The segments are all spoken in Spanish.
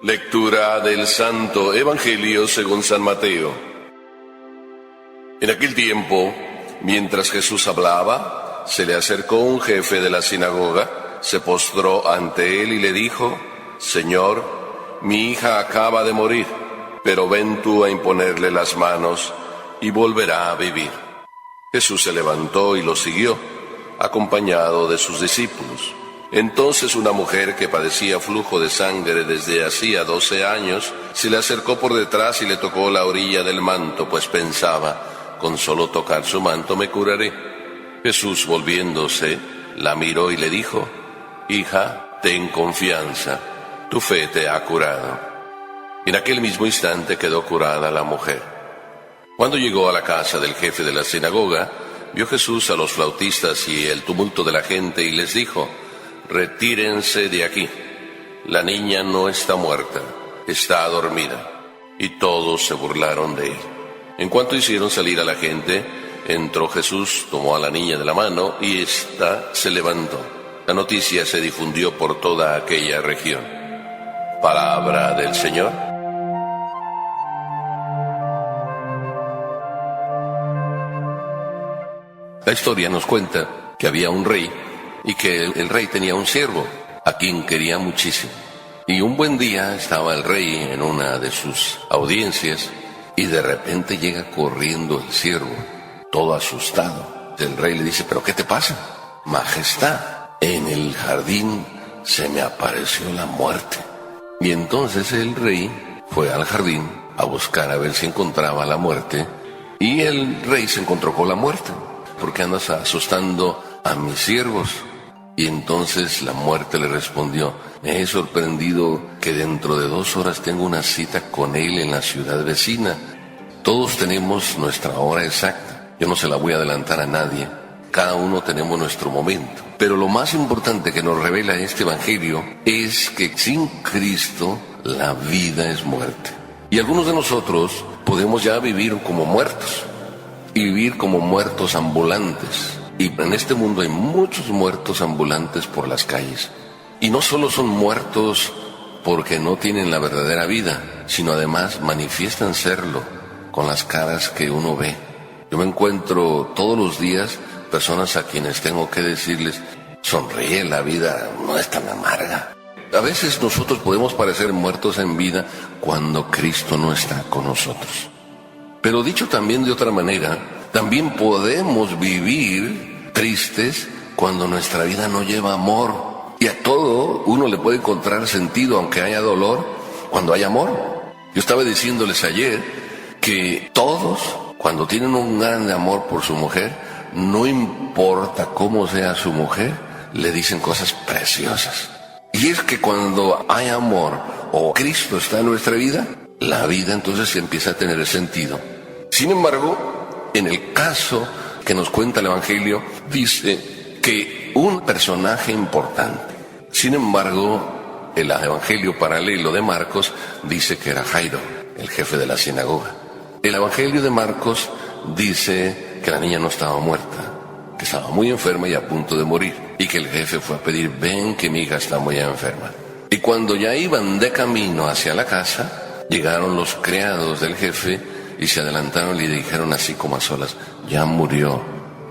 Lectura del Santo Evangelio según San Mateo. En aquel tiempo, mientras Jesús hablaba, se le acercó un jefe de la sinagoga, se postró ante él y le dijo: Señor, mi hija acaba de morir, pero ven tú a imponerle las manos y volverá a vivir. Jesús se levantó y lo siguió, acompañado de sus discípulos. Entonces una mujer que padecía flujo de sangre desde hacía 12 años, se le acercó por detrás y le tocó la orilla del manto, pues pensaba: con solo tocar su manto me curaré. Jesús, volviéndose, la miró y le dijo: Hija, ten confianza, tu fe te ha curado. En aquel mismo instante quedó curada la mujer. Cuando llegó a la casa del jefe de la sinagoga, vio Jesús a los flautistas y el tumulto de la gente y les dijo: Retírense de aquí, la niña no está muerta, está dormida. Y todos se burlaron de él. En cuanto hicieron salir a la gente, entró Jesús, tomó a la niña de la mano y ésta se levantó. La noticia se difundió por toda aquella región. Palabra del Señor. La historia nos cuenta que había un rey y que el rey tenía un siervo a quien quería muchísimo. Y un buen día estaba el rey en una de sus audiencias y de repente llega corriendo el siervo, todo asustado. El rey le dice: ¿pero qué te pasa? Majestad, en el jardín se me apareció la muerte. Y entonces el rey fue al jardín a buscar a ver si encontraba la muerte, y el rey se encontró con la muerte. ¿Por qué andas asustando a mis siervos? Y entonces la muerte le respondió: me he sorprendido que dentro de 2 horas tengo una cita con él en la ciudad vecina. Todos tenemos nuestra hora exacta, yo no se la voy a adelantar a nadie, cada uno tenemos nuestro momento. Pero lo más importante que nos revela este evangelio es que sin Cristo la vida es muerte. Y algunos de nosotros podemos ya vivir como muertos, y vivir como muertos ambulantes. Y en este mundo hay muchos muertos ambulantes por las calles. Y no solo son muertos porque no tienen la verdadera vida, sino además manifiestan serlo con las caras que uno ve. Yo me encuentro todos los días personas a quienes tengo que decirles: sonríe, la vida no es tan amarga. A veces nosotros podemos parecer muertos en vida cuando Cristo no está con nosotros. Pero dicho también de otra manera, también podemos vivir tristes cuando nuestra vida no lleva amor. Y a todo uno le puede encontrar sentido, aunque haya dolor, cuando hay amor. Yo estaba diciéndoles ayer que todos, cuando tienen un gran amor por su mujer, no importa cómo sea su mujer, le dicen cosas preciosas. Y es que cuando hay amor o Cristo está en nuestra vida, la vida entonces empieza a tener sentido. Sin embargo, en el caso que nos cuenta el Evangelio, dice que un personaje importante. Sin embargo, el Evangelio paralelo de Marcos dice que era Jairo, el jefe de la sinagoga. El Evangelio de Marcos dice que la niña no estaba muerta, que estaba muy enferma y a punto de morir, y que el jefe fue a pedir: ven que mi hija está muy enferma. Y cuando ya iban de camino hacia la casa, llegaron los criados del jefe y se adelantaron y le dijeron así como a solas: ya murió,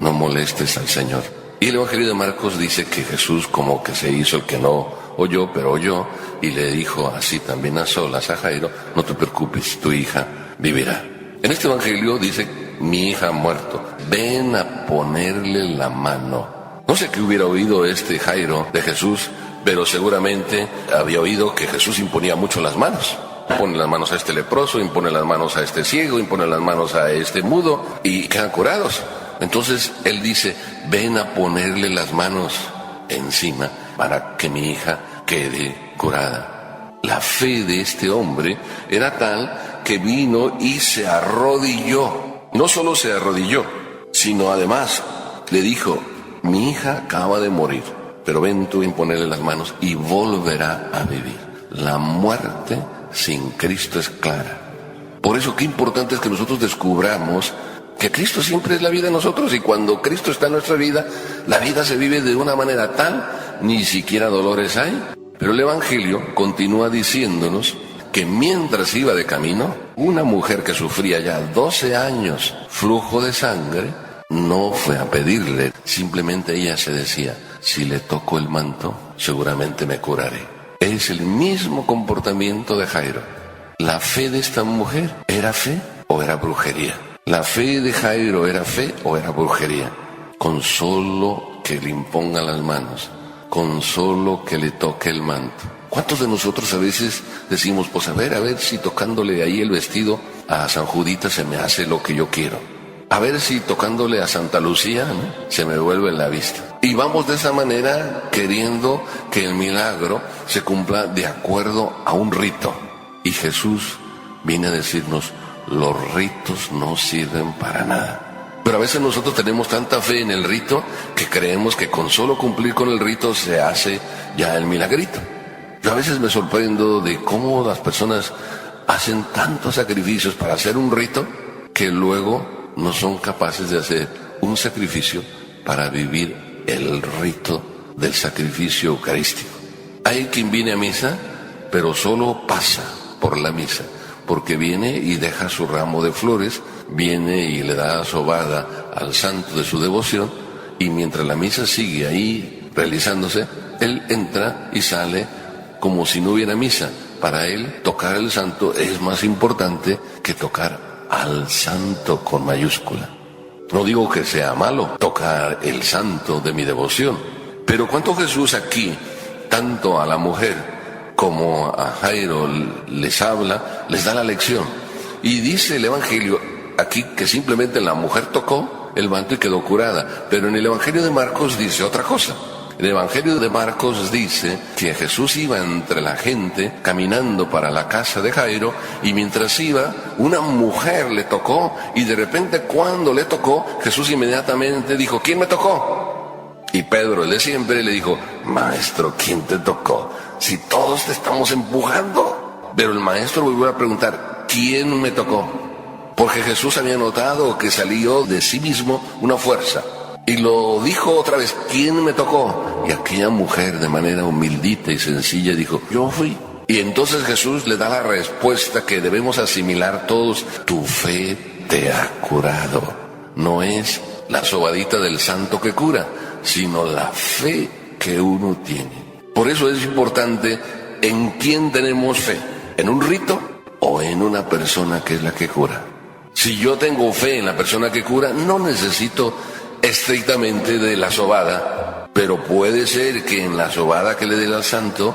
no molestes al Señor. Y el Evangelio de Marcos dice que Jesús como que se hizo el que no oyó, pero oyó, y le dijo así también a solas a Jairo: no te preocupes, tu hija vivirá. En este Evangelio dice: mi hija ha muerto, ven a ponerle la mano. No sé qué hubiera oído este Jairo de Jesús, pero seguramente había oído que Jesús imponía mucho las manos. Impone las manos a este leproso, impone las manos a este ciego, impone las manos a este mudo y quedan curados. Entonces él dice: ven a ponerle las manos encima para que mi hija quede curada. La fe de este hombre era tal que vino y se arrodilló. No solo se arrodilló, sino además le dijo: mi hija acaba de morir, pero ven tú a imponerle las manos y volverá a vivir. La muerte sin Cristo es clara. Por eso qué importante es que nosotros descubramos que Cristo siempre es la vida de nosotros, y cuando Cristo está en nuestra vida, la vida se vive de una manera tal, ni siquiera dolores hay, Pero el Evangelio continúa diciéndonos que mientras iba de camino, una mujer que sufría ya 12 años flujo de sangre, no fue a pedirle, simplemente ella se decía, si le toco el manto, seguramente me curaré. Es el mismo comportamiento de Jairo. ¿La fe de esta mujer era fe o era brujería? ¿La fe de Jairo era fe o era brujería? Con solo que le imponga las manos, con solo que le toque el manto. ¿Cuántos de nosotros a veces decimos, pues a ver si tocándole ahí el vestido a San Judita se me hace lo que yo quiero? A ver si tocándole a Santa Lucía, ¿no?, se me vuelve la vista. Y vamos de esa manera queriendo que el milagro se cumpla de acuerdo a un rito. Y Jesús viene a decirnos, los ritos no sirven para nada. Pero a veces nosotros tenemos tanta fe en el rito que creemos que con solo cumplir con el rito se hace ya el milagrito. Yo a veces me sorprendo de cómo las personas hacen tantos sacrificios para hacer un rito que luego no son capaces de hacer un sacrificio para vivir el rito del sacrificio eucarístico. Hay quien viene a misa, pero solo pasa por la misa, porque viene y deja su ramo de flores, viene y le da sobada al santo de su devoción, y mientras la misa sigue ahí realizándose, él entra y sale como si no hubiera misa. Para él, tocar el santo es más importante que tocar al santo con mayúscula. No digo que sea malo tocar el santo de mi devoción, pero cuánto Jesús aquí, tanto a la mujer como a Jairo, les habla, les da la lección. Y dice el Evangelio aquí que simplemente la mujer tocó el manto y quedó curada, pero en el Evangelio de Marcos dice otra cosa. El Evangelio de Marcos dice que Jesús iba entre la gente caminando para la casa de Jairo, y mientras iba, una mujer le tocó, y de repente cuando le tocó, Jesús inmediatamente dijo, ¿quién me tocó? Y Pedro, el de siempre, le dijo, maestro, ¿quién te tocó? Si todos te estamos empujando. Pero el maestro volvió a preguntar, ¿quién me tocó? Porque Jesús había notado que salió de sí mismo una fuerza. Y lo dijo otra vez, ¿quién me tocó? Y aquella mujer de manera humildita y sencilla dijo, yo fui. Y entonces Jesús le da la respuesta que debemos asimilar todos, tu fe te ha curado. No es la sobadita del santo que cura, sino la fe que uno tiene. Por eso es importante en quién tenemos fe, en un rito o en una persona que es la que cura. Si yo tengo fe en la persona que cura, no necesito estrictamente de la sobada, pero puede ser que en la sobada que le dé al santo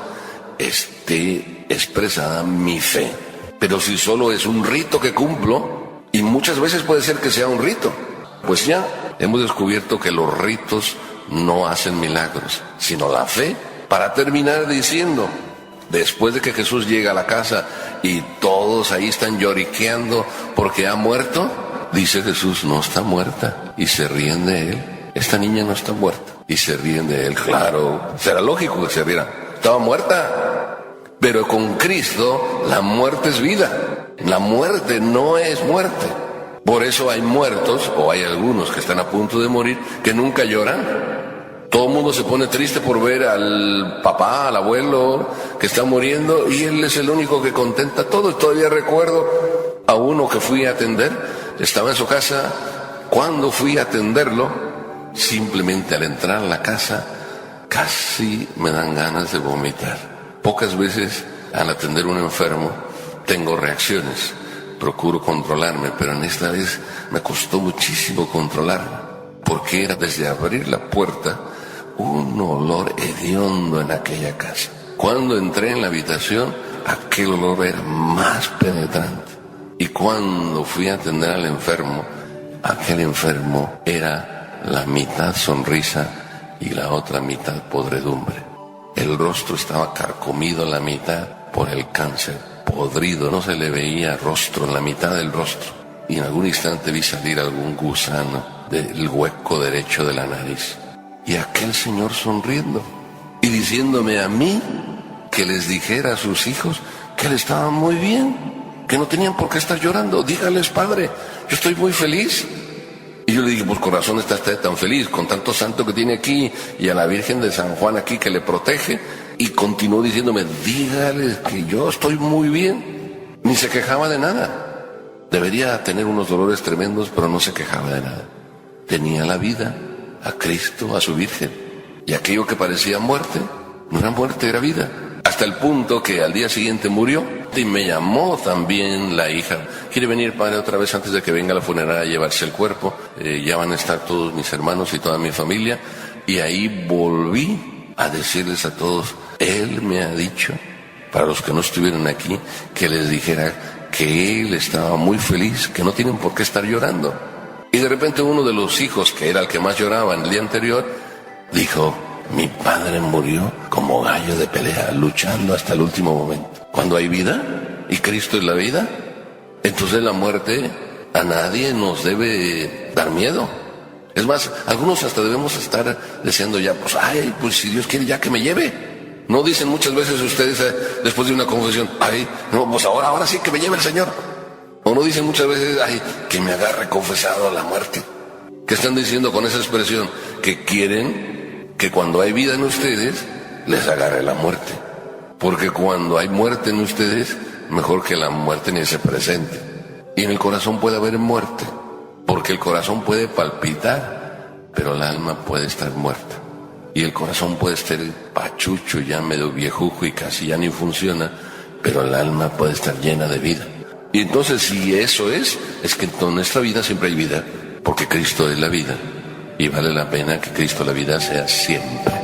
esté expresada mi fe. Pero si solo es un rito que cumplo, y muchas veces puede ser que sea un rito, pues ya hemos descubierto que los ritos no hacen milagros, sino la fe. Para terminar diciendo, después de que Jesús llega a la casa y todos ahí están lloriqueando porque ha muerto, dice Jesús, no está muerta, y se ríen de él. Esta niña no está muerta, y se ríen de él. Claro, será lógico que se rieran. Estaba muerta. Pero con Cristo la muerte es vida. La muerte no es muerte. Por eso hay muertos, o hay algunos que están a punto de morir, que nunca lloran. Todo el mundo se pone triste por ver al papá, al abuelo que está muriendo, y él es el único que contenta todo. Y todavía recuerdo a uno que fui a atender, estaba en su casa. Cuando fui a atenderlo, simplemente al entrar a la casa, casi me dan ganas de vomitar. Pocas veces al atender a un enfermo tengo reacciones, procuro controlarme, pero en esta vez me costó muchísimo controlarme, porque era desde abrir la puerta un olor hediondo en aquella casa. Cuando entré en la habitación, aquel olor era más penetrante. Y cuando fui a atender al enfermo, aquel enfermo era la mitad sonrisa y la otra mitad podredumbre. El rostro estaba carcomido a la mitad por el cáncer, podrido, no se le veía rostro en la mitad del rostro. Y en algún instante vi salir algún gusano del hueco derecho de la nariz. Y aquel señor sonriendo y diciéndome a mí que les dijera a sus hijos que él estaba muy bien, que no tenían por qué estar llorando. Dígales, padre, yo estoy muy feliz. Y yo le dije, pues con razón está usted tan feliz, con tanto santo que tiene aquí, y a la Virgen de San Juan aquí que le protege. y continuó diciéndome, dígales que yo estoy muy bien. Ni se quejaba de nada. Debería tener unos dolores tremendos, pero no se quejaba de nada. Tenía la vida, a Cristo, a su Virgen. Y aquello que parecía muerte, no era muerte, era vida. Hasta el punto que al día siguiente murió y me llamó también la hija. ¿Quiere venir, padre, otra vez antes de que venga la funeraria a llevarse el cuerpo? Ya van a estar todos mis hermanos y toda mi familia. Y ahí volví a decirles a todos, él me ha dicho, para los que no estuvieron aquí, que les dijera que él estaba muy feliz, que no tienen por qué estar llorando. Y de repente uno de los hijos, que era el que más lloraba en el día anterior, dijo, mi padre murió como gallo de pelea, luchando hasta el último momento. Cuando hay vida, y Cristo es la vida, entonces la muerte a nadie nos debe dar miedo. Es más, algunos hasta debemos estar deseando ya, pues si Dios quiere ya que me lleve. ¿No dicen muchas veces ustedes después de una confesión, pues ahora sí que me lleve el Señor? ¿O no dicen muchas veces, que me agarre confesado a la muerte? ¿Qué están diciendo con esa expresión? Que quieren que cuando hay vida en ustedes, les agarre la muerte. Porque cuando hay muerte en ustedes, mejor que la muerte ni se presente. Y en el corazón puede haber muerte, porque el corazón puede palpitar, pero el alma puede estar muerta. Y el corazón puede estar pachucho, ya medio viejujo y casi ya ni funciona, pero el alma puede estar llena de vida. Y entonces si eso es que en nuestra vida siempre hay vida, porque Cristo es la vida. Y vale la pena que Cristo la vida sea siempre.